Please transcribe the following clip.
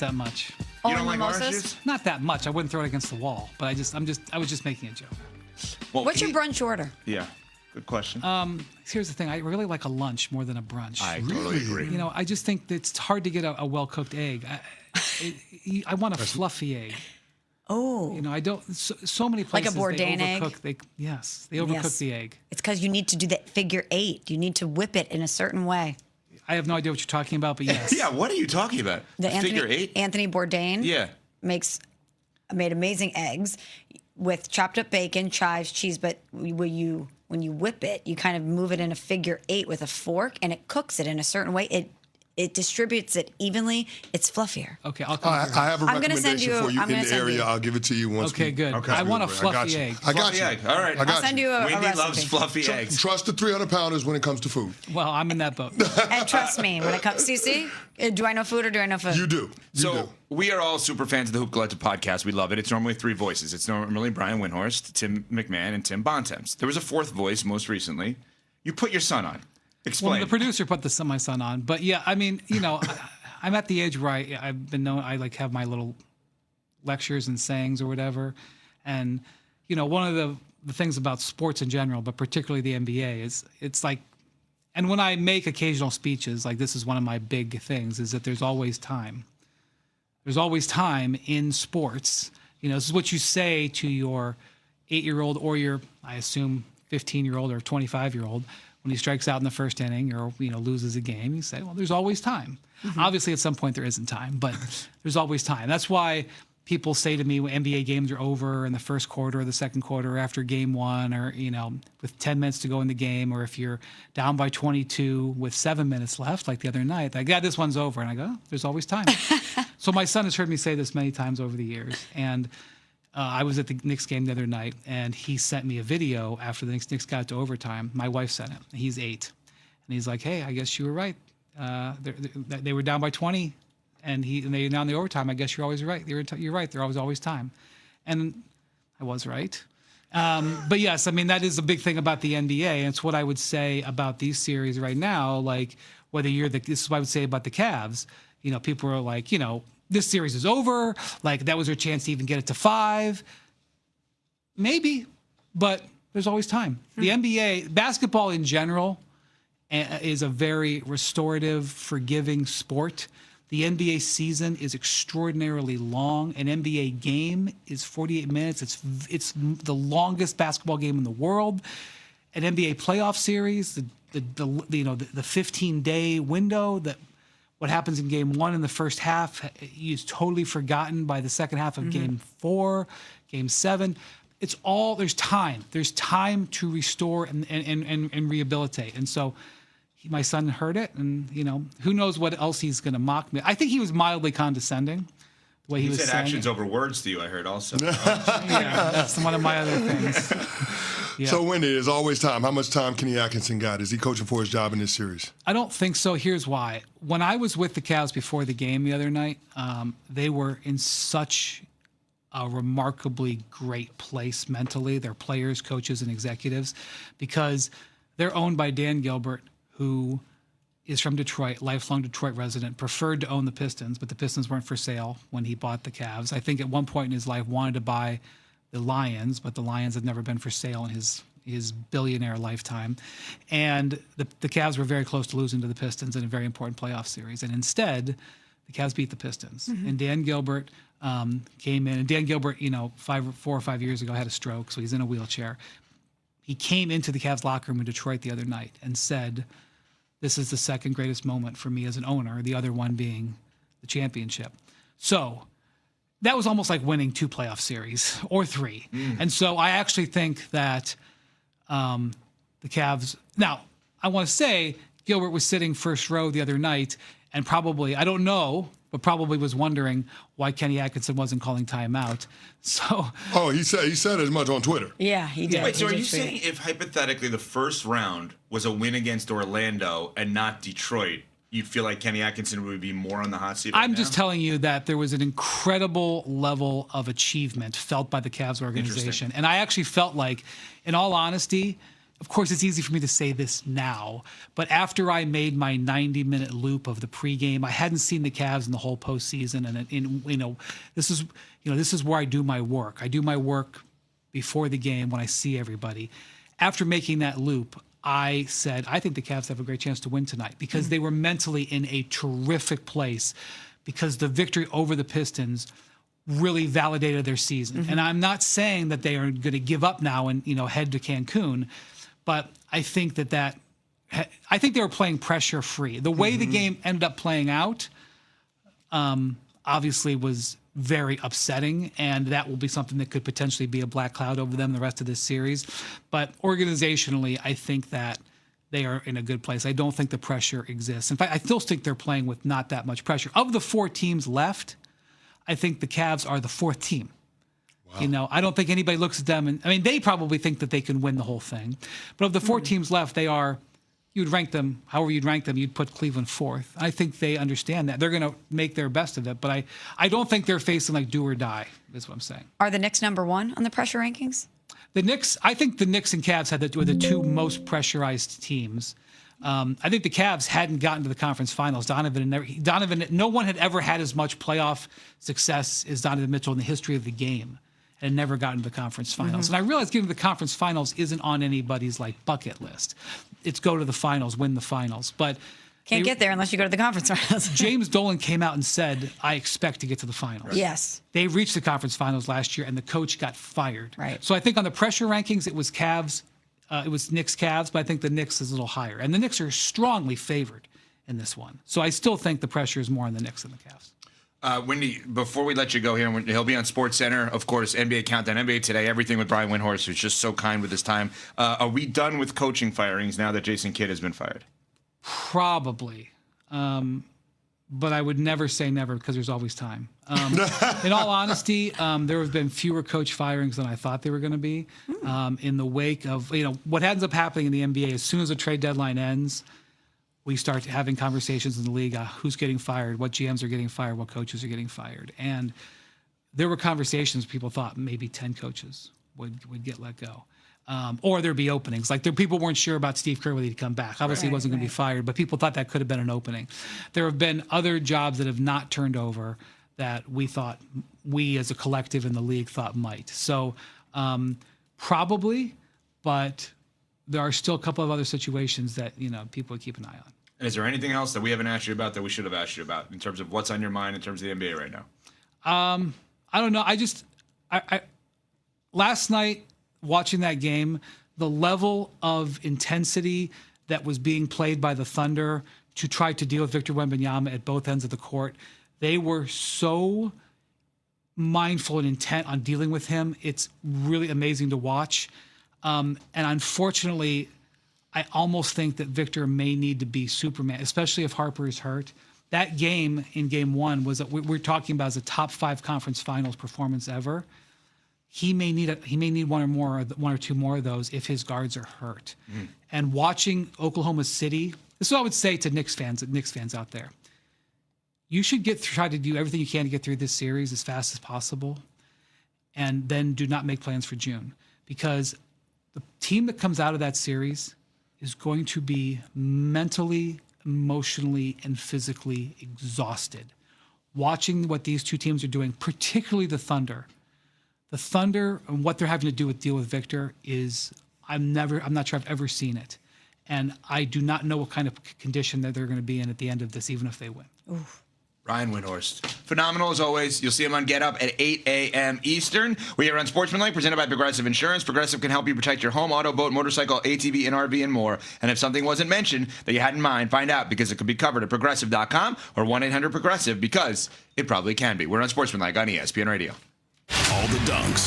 that much. You don't like orange juice? Not that much. I wouldn't throw it against the wall, but I was just making a joke. Well, what's your brunch order? Yeah, good question. Here's the thing. I really like a lunch more than a brunch. I totally agree. You know, I just think that it's hard to get a well-cooked egg. I want a fluffy egg. Oh. You know, I don't. So many places like a Bourdain egg. They overcook the egg. It's because you need to do that figure 8. You need to whip it in a certain way. I have no idea what you're talking about, but yes. Yeah, what are you talking about? The figure 8? Anthony Bourdain. Yeah. Made amazing eggs with chopped up bacon, chives, cheese. But when you whip it, you kind of move it in a figure 8 with a fork, and it cooks it in a certain way. It distributes it evenly. It's fluffier. Okay, I'll come. I have a recommendation for you in the area. I'll give it to you once. Okay, good. I want a fluffy egg. I got you. Egg. All right. I'll send you a Wendy recipe. loves fluffy eggs. Trust the 300-pounders when it comes to food. Well, I'm in that boat. And trust me, when it comes, CC, do I know food or do I know food? You do. We are all super fans of the Hoop Collective podcast. We love it. It's normally 3 voices. It's normally Brian Windhorst, Tim McMahon, and Tim Bontemps. There was a 4th voice most recently. You put your son on. Explain. Well, the producer put my son on, but yeah, I mean, you know, I'm at the age where I've been known. I like have my little lectures and sayings or whatever, and you know, one of the things about sports in general, but particularly the NBA, is it's like, and when I make occasional speeches, like this is one of my big things, is that there's always time. There's always time in sports. You know, this is what you say to your 8-year-old or your, I assume, 15-year-old or 25-year-old. When he strikes out in the first inning or, you know, loses a game, you say, well, there's always time. Mm-hmm. Obviously, at some point, there isn't time, but there's always time. That's why people say to me when NBA games are over in the first quarter or the second quarter or after game 1 or, you know, with 10 minutes to go in the game, or if you're down by 22 with 7 minutes left, like the other night, like, yeah, this one's over. And I go, oh, there's always time. So my son has heard me say this many times over the years. And I was at the Knicks game the other night, and he sent me a video after the Knicks got to overtime. My wife sent it. He's 8. And he's like, hey, I guess you were right. They were down by 20, and they're now in the overtime. I guess you're always right. You're right. There's always time. And I was right. But yes, I mean, that is a big thing about the NBA, and it's what I would say about these series right now. Like, whether this is what I would say about the Cavs. You know, people are like, you know, this series is over. Like, that was their chance to even get it to 5. Maybe, but there's always time. The NBA, basketball in general, is a very restorative, forgiving sport. The NBA season is extraordinarily long. An NBA game is 48 minutes. It's the longest basketball game in the world. An NBA playoff series, the 15-day window that. What happens in game 1 in the first half is totally forgotten by the second half of game 4, game 7. It's all, there's time. There's time to restore and rehabilitate. And so my son heard it, and, you know, who knows what else he's going to mock me. I think he was mildly condescending. The way he was said saying actions over words to you, I heard also. Yeah, that's one of my other things. Yeah. So, Wendy, there's always time. How much time Kenny Atkinson got? Is he coaching for his job in this series? I don't think so. Here's why. When I was with the Cavs before the game the other night, they were in such a remarkably great place mentally, their players, coaches, and executives, because they're owned by Dan Gilbert, who is from Detroit, lifelong Detroit resident, preferred to own the Pistons, but the Pistons weren't for sale when he bought the Cavs. I think at one point in his life wanted to buy the Lions, but the Lions had never been for sale in his billionaire lifetime. And the Cavs were very close to losing to the Pistons in a very important playoff series. And instead, the Cavs beat the Pistons. Mm-hmm. And Dan Gilbert came in. And Dan Gilbert, you know, 4 or 5 years ago had a stroke, so he's in a wheelchair. He came into the Cavs locker room in Detroit the other night and said, this is the second greatest moment for me as an owner, the other one being the championship. So that was almost like winning 2 playoff series or 3. And so I actually think that the Cavs... Now, I want to say Gilbert was sitting first row the other night and probably, I don't know, but probably was wondering why Kenny Atkinson wasn't calling timeout. So... Oh, he said as much on Twitter. Yeah, he did. Wait, so are you saying if hypothetically the first round was a win against Orlando and not Detroit, you feel like Kenny Atkinson would be more on the hot seat right I'm now? just telling you that there was an incredible level of achievement felt by the Cavs organization. And I actually felt like, in all honesty, of course, it's easy for me to say this now, but after I made my 90-minute loop of the pregame, I hadn't seen the Cavs in the whole postseason, and this is where I do my work. I do my work before the game when I see everybody. After making that loop, I said, I think the Cavs have a great chance to win tonight because they were mentally in a terrific place because the victory over the Pistons really validated their season. And I'm not saying that they are going to give up now and head to Cancun, but I think I think they were playing pressure free. The way the game ended up playing out, obviously was very upsetting, and that will be something that could potentially be a black cloud over them the rest of this series. But organizationally, I think that they are in a good place. I don't think the pressure exists. In fact, I still think they're playing with not that much pressure. Of the 4 teams left, I think the Cavs are the 4th team. Wow. I don't think anybody looks at them they probably think that they can win the whole thing. But of the 4 teams left, you'd rank them, however you'd rank them, you'd put Cleveland 4th. I think they understand that. They're going to make their best of it, but I don't think they're facing like do or die, is what I'm saying. Are the Knicks number 1 on the pressure rankings? The Knicks, I think the Knicks and Cavs were the 2 most pressurized teams. I think the Cavs hadn't gotten to the conference finals. Donovan, no one had ever had as much playoff success as Donovan Mitchell in the history of the game, and never gotten to the conference finals. And I realize getting to the conference finals isn't on anybody's bucket list. It's go to the finals, win the finals, but can't get there unless you go to the conference finals. James Dolan came out and said, "I expect to get to the finals." Yes, they reached the conference finals last year, and the coach got fired. Right. So I think on the pressure rankings, it was Cavs. It was Knicks Cavs, but I think the Knicks is a little higher. And the Knicks are strongly favored in this one. So I still think the pressure is more on the Knicks than the Cavs. Wendy, before we let you go here, he'll be on SportsCenter, of course, NBA Countdown, NBA Today, everything with Brian Windhorst, who's just so kind with his time. Are we done with coaching firings now that Jason Kidd has been fired? Probably. But I would never say never because there's always time. In all honesty, there have been fewer coach firings than I thought they were going to be. In the wake of, what ends up happening in the NBA, as soon as the trade deadline ends, we start having conversations in the league, who's getting fired, what GMs are getting fired, what coaches are getting fired. And there were conversations, people thought maybe 10 coaches would get let go. Or there'd be openings. People weren't sure about Steve Kerr whether he'd come back. Obviously, he wasn't going to be fired, but people thought that could have been an opening. There have been other jobs that have not turned over that we as a collective in the league thought might. So probably, but there are still a couple of other situations that, people would keep an eye on. And is there anything else that we haven't asked you about that we should have asked you about in terms of what's on your mind in terms of the NBA right now? I don't know. I last night, watching that game, the level of intensity that was being played by the Thunder to try to deal with Victor Wembanyama at both ends of the court, they were so mindful and intent on dealing with him. It's really amazing to watch. And unfortunately, I almost think that Victor may need to be Superman, especially if Harper is hurt. That game in Game 1 was we're talking about as a top 5 conference finals performance ever. He may need one or two more of those if his guards are hurt. And watching Oklahoma City, this is what I would say to Knicks fans out there. You should try to do everything you can to get through this series as fast as possible, and then do not make plans for June, because the team that comes out of that series is going to be mentally, emotionally, and physically exhausted. Watching what these 2 teams are doing, particularly the Thunder. The Thunder and what they're having to deal with Victor is I'm not sure I've ever seen it. And I do not know what kind of condition that they're going to be in at the end of this, even if they win. Oof. Ryan Windhorst. Phenomenal as always. You'll see him on Get Up at 8 a.m. Eastern. We are on Sportsmanlike, presented by Progressive Insurance. Progressive can help you protect your home, auto, boat, motorcycle, ATV, and RV, and more. And if something wasn't mentioned that you had in mind, find out, because it could be covered at Progressive.com or 1-800-PROGRESSIVE, because it probably can be. We're on Sportsmanlike on ESPN Radio. All the dunks,